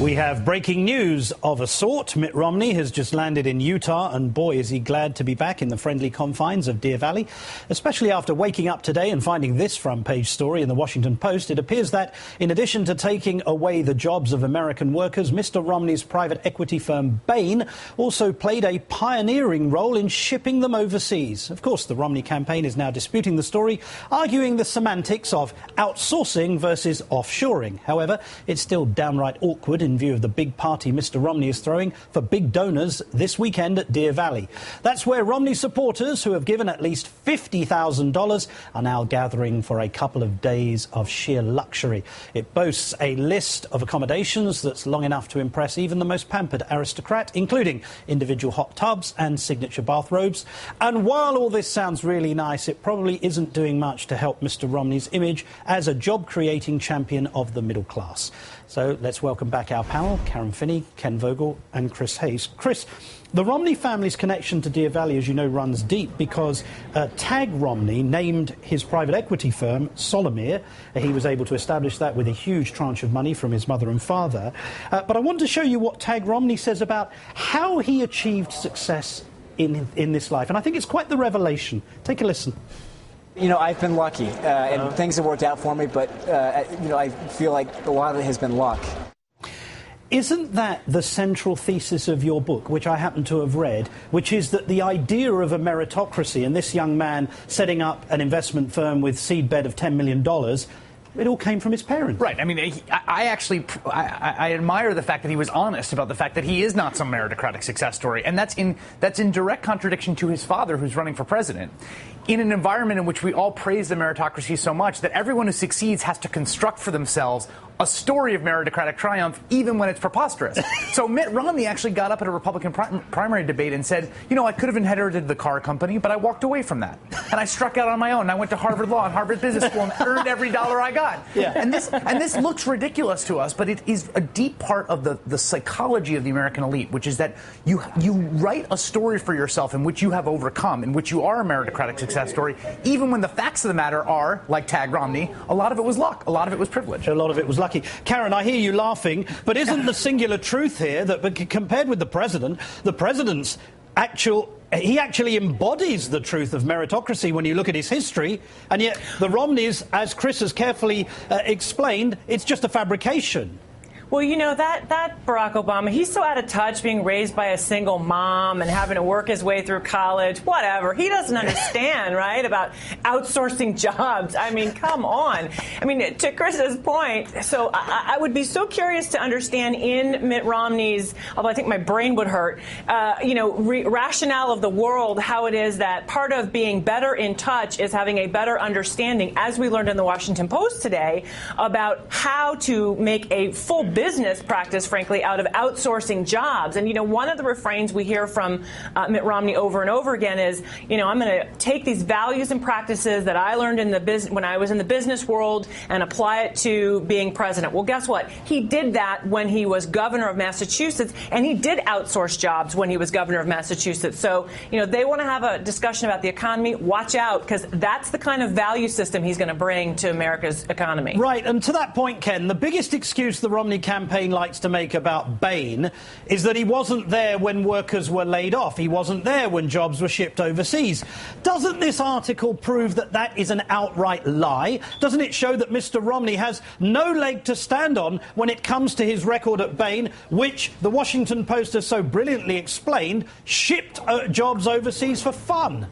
We have breaking news of a sort. Mitt Romney has just landed in Utah, and boy, is he glad to be back in the friendly confines of Deer Valley, especially after waking up today and finding this front-page story in the Washington Post. It appears that, in addition to taking away the jobs of American workers, Mr. Romney's private equity firm Bain also played a pioneering role in shipping them overseas. Of course, the Romney campaign is now disputing the story, arguing the semantics of outsourcing versus offshoring. However, it's still downright awkward in view of the big party Mr. Romney is throwing for big donors this weekend at Deer Valley. That's where Romney supporters, who have given at least $50,000, are now gathering for a couple of days of sheer luxury. It boasts a list of accommodations that's long enough to impress even the most pampered aristocrat, including individual hot tubs and signature bathrobes. And while all this sounds really nice, it probably isn't doing much to help Mr. Romney's image as a job-creating champion of the middle class. So let's welcome back our panel, Karen Finney, Ken Vogel and Chris Hayes. Chris, the Romney family's connection to Deer Valley, as you know, runs deep because Tag Romney named his private equity firm Solomir. He was able to establish that with a huge tranche of money from his mother and father. But I want to show you what Tag Romney says about how he achieved success in this life. And I think it's quite the revelation. Take a listen. You know, I've been lucky, and things have worked out for me, but, you know, I feel like a lot of it has been luck. Isn't that the central thesis of your book, which I happen to have read, which is that the idea of a meritocracy, and this young man setting up an investment firm with seedbed of $10 million, it all came from his parents. Right. I mean, I admire the fact that he was honest about the fact that he is not some meritocratic success story. And that's in direct contradiction to his father, who's running for president. In an environment in which we all praise the meritocracy so much that everyone who succeeds has to construct for themselves a story of meritocratic triumph, even when it's preposterous. So Mitt Romney actually got up at a Republican primary debate and said, you know, I could have inherited the car company, but I walked away from that. And I struck out on my own. And I went to Harvard Law and Harvard Business School and earned every dollar I got. Yeah. And this looks ridiculous to us, but it is a deep part of the psychology of the American elite, which is that you write a story for yourself in which you have overcome, in which you are a meritocratic success story, even when the facts of the matter are, like Tag Romney, a lot of it was luck, a lot of it was privilege. A lot of it was lucky. Karen, I hear you laughing, but isn't the singular truth here that compared with the president's he actually embodies the truth of meritocracy when you look at his history, and yet the Romneys, as Chris has carefully explained, it's just a fabrication. Well, you know, that Barack Obama, he's so out of touch being raised by a single mom and having to work his way through college, whatever. He doesn't understand, right, about outsourcing jobs. I mean, come on. I mean, to Chris's point, so I would be so curious to understand in Mitt Romney's, although I think my brain would hurt, you know, rationale of the world, how it is that part of being better in touch is having a better understanding, as we learned in the Washington Post today, about how to make a full business practice, frankly, out of outsourcing jobs. And, you know, one of the refrains we hear from Mitt Romney over and over again is, you know, I'm going to take these values and practices that I learned in the when I was in the business world and apply it to being president. Well, guess what? He did that when he was governor of Massachusetts, and he did outsource jobs when he was governor of Massachusetts. So, you know, they want to have a discussion about the economy. Watch out, because that's the kind of value system he's going to bring to America's economy. Right. And to that point, Ken, the biggest excuse the Romney campaign likes to make about Bain is that he wasn't there when workers were laid off. He wasn't there when jobs were shipped overseas. Doesn't this article prove that that is an outright lie? Doesn't it show that Mr. Romney has no leg to stand on when it comes to his record at Bain, which the Washington Post has so brilliantly explained, shipped jobs overseas for fun?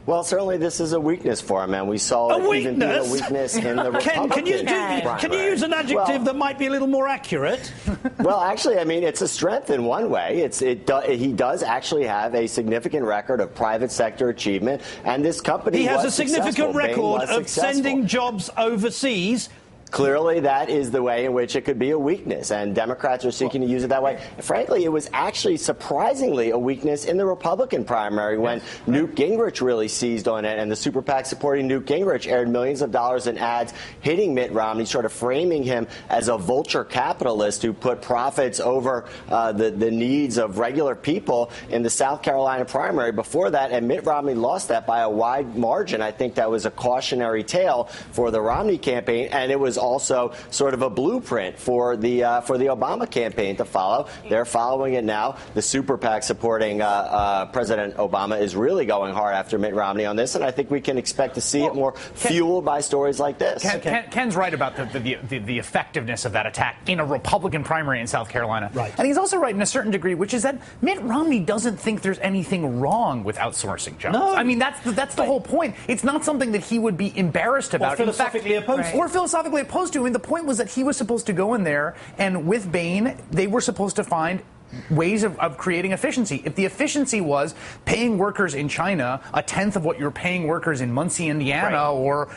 Well, certainly this is a weakness for him, and we saw it even be a weakness in the Republican Can you use an adjective that might be a little more accurate? Well, actually, I mean, it's a strength in one way. He does actually have a significant record of private sector achievement, and this company He has a significant record of sending jobs overseas. Clearly, that is the way in which it could be a weakness, and Democrats are seeking to use it that way. Frankly, it was actually surprisingly a weakness in the Republican primary when Newt Gingrich really seized on it, and the super PAC supporting Newt Gingrich aired millions of dollars in ads hitting Mitt Romney, sort of framing him as a vulture capitalist who put profits over the needs of regular people in the South Carolina primary before that, and Mitt Romney lost that by a wide margin. I think that was a cautionary tale for the Romney campaign, and it was also sort of a blueprint for the Obama campaign to follow. They're following it now. The super PAC supporting President Obama is really going hard after Mitt Romney on this, and I think we can expect to see it more fueled by stories like this. Ken's right about the effectiveness of that attack in a Republican primary in South Carolina. Right. And he's also right in a certain degree, which is that Mitt Romney doesn't think there's anything wrong with outsourcing jobs. No. I mean, that's the whole point. It's not something that he would be embarrassed about. Or philosophically opposed to. Or philosophically opposed to. I mean, the point was that he was supposed to go in there, and with Bain, they were supposed to find ways of creating efficiency. If the efficiency was paying workers in China a tenth of what you're paying workers in Muncie, Indiana, or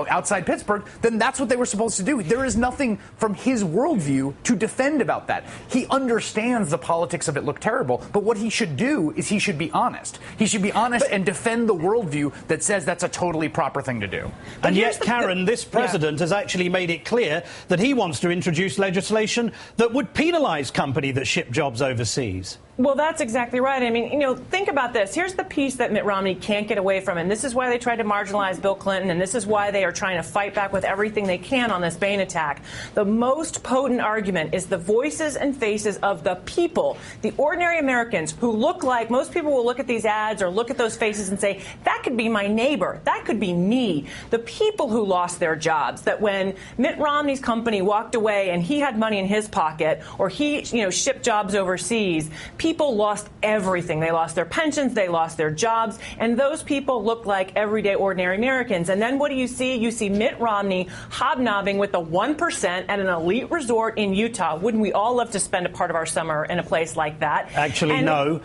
outside Pittsburgh, then that's what they were supposed to do. There is nothing from his worldview to defend about that. He understands the politics of it look terrible, but what he should do is he should be honest. He should be honest and defend the worldview that says that's a totally proper thing to do. And yet, Karen, this president has actually made it clear that he wants to introduce legislation that would penalize companies that ship jobs overseas. Well, that's exactly right. I mean, think about this. Here's the piece that Mitt Romney can't get away from, and this is why they tried to marginalize Bill Clinton, and this is why they are trying to fight back with everything they can on this Bain attack. The most potent argument is the voices and faces of the people, the ordinary Americans who look like, most people will look at these ads or look at those faces and say, that could be my neighbor, that could be me. The people who lost their jobs, that when Mitt Romney's company walked away and he had money in his pocket, or he, shipped jobs overseas, people lost everything. They lost their pensions, they lost their jobs, and those people look like everyday ordinary Americans. And then what do you see? You see Mitt Romney hobnobbing with the 1% at an elite resort in Utah. Wouldn't we all love to spend a part of our summer in a place like that? Actually, no.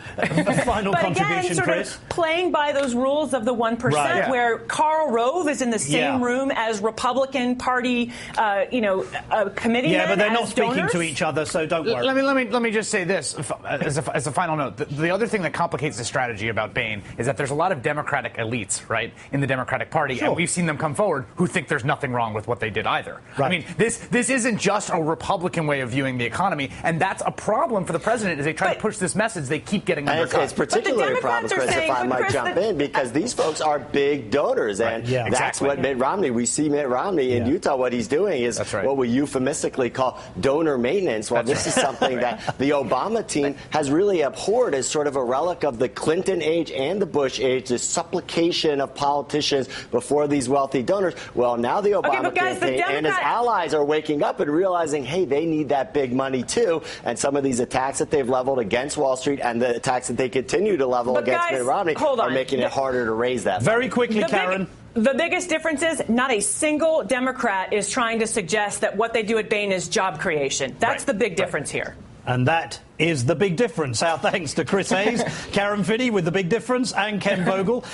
Final but contribution, again, sort Chris. of playing by those rules of the 1%, Right. where Karl Rove is in the same room as Republican Party, committee. Yeah, but they're not speaking donors. to each other, so don't worry. Let me just say this as a final note. The other thing that complicates the strategy about Bain is that there's a lot of Democratic elites, right, in the Democratic Party, and we've seen them come forward who think there's nothing wrong with what they did either. Right. I mean, this isn't just a Republican way of viewing the economy, and that's a problem for the president as they try to push this message. They keep getting undercut. It's particularly a problem, Chris, if I might jump in, because these folks are big donors, and that's what Mitt Romney, we see Mitt Romney in Utah, what he's doing is what we euphemistically call donor maintenance. Well, this is something that the Obama team has really abhorred as sort of a relic of the Clinton age and the Bush age, this supplication of politicians before these wealthy donors. Well, now the Obama campaign and his allies are waking up and realizing, hey, they need that big money too. And some of these attacks that they've leveled against Wall Street and the attacks that they continue to level against Mitt Romney are making it harder to raise that money. Very quickly, Karen. The biggest difference is not a single Democrat is trying to suggest that what they do at Bain is job creation. That's the big difference here. And that is the big difference. Our thanks to Chris Hayes, Karen Finney with the big difference, and Ken Vogel.